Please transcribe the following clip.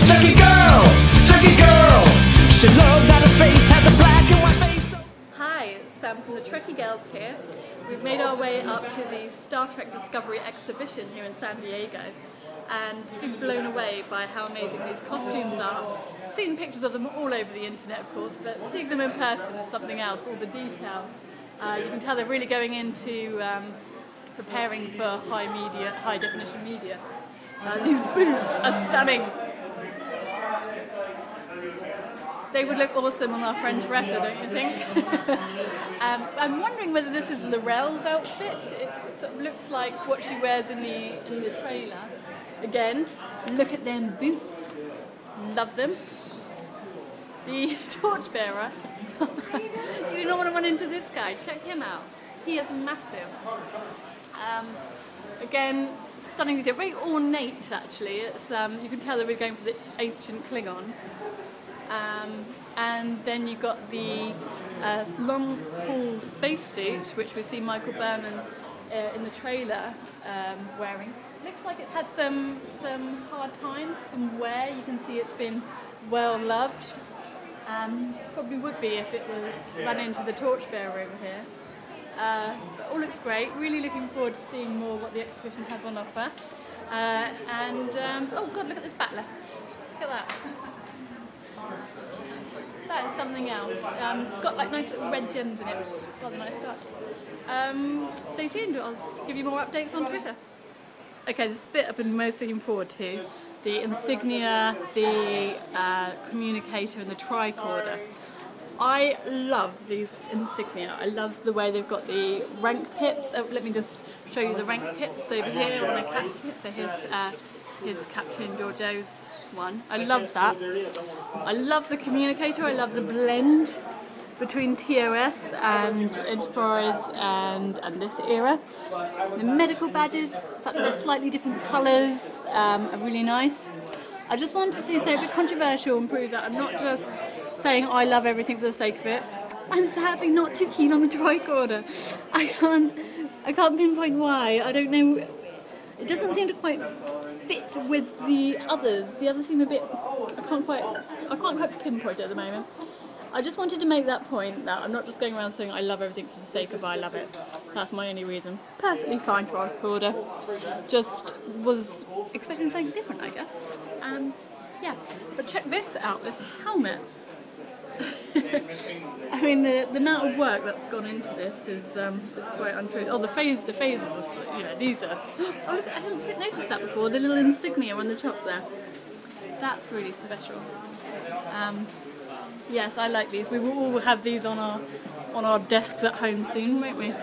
Chucky girl, she loves outer space, has a black and white face. Hi, it's Sam from the Trekkie Girls here. We've made our way up to the Star Trek Discovery exhibition here in San Diego and just been blown away by how amazing these costumes are. Seen pictures of them all over the internet of course, but seeing them in person is something else, all the detail. You can tell they're really going into preparing for high definition media. These boots are stunning. They would look awesome on our friend Teresa, don't you think? I'm wondering whether this is L'Rell's outfit. It sort of looks like what she wears in the trailer. Again, look at them boots. Love them. The torchbearer. You do not want to run into this guy. Check him out. He is massive. Again, stunning detail. Very ornate actually. It's you can tell that we're going for the ancient Klingon. And then you've got the long haul spacesuit, which we see Michael Berman in the trailer wearing. Looks like it's had some hard times, some wear. You can see it's been well loved. Probably would be if it were run into the torchbearer over here. But all looks great. Really looking forward to seeing more what the exhibition has on offer. Oh God, look at this battler. Look at that. That is something else. It's got like nice little red gems in it, which is rather nice touch. Stay tuned, I'll give you more updates on Twitter. Okay, this bit I've been most looking forward to. The insignia, the communicator and the tricorder. I love these insignia. I love the way they've got the rank pips. Oh, let me just show you the rank pips over here on a captain. So here's Captain Georgiou's one. I love that. I love the communicator. I love the blend between TOS and Enterprise and this era. The medical badges, the fact that they're slightly different colours, are really nice. I just wanted to say a bit controversial and prove that I'm not just saying I love everything for the sake of it. I'm sadly not too keen on the tricorder. I can't pinpoint why. I don't know. It doesn't seem to quite fit with the others. The others seem a bit. I can't quite pinpoint it at the moment. I just wanted to make that point that I'm not just going around saying I love everything for the sake of I love it. That's my only reason. Perfectly fine tricorder. Just was expecting something different, I guess. Yeah, but check this out. This helmet. I mean, the amount of work that's gone into this is quite untrue. Oh, the phasers are, you know, these are. Oh, look, I haven't noticed that before. The little insignia on the top there. That's really special. Yes, I like these. We will all have these on our desks at home soon, won't we?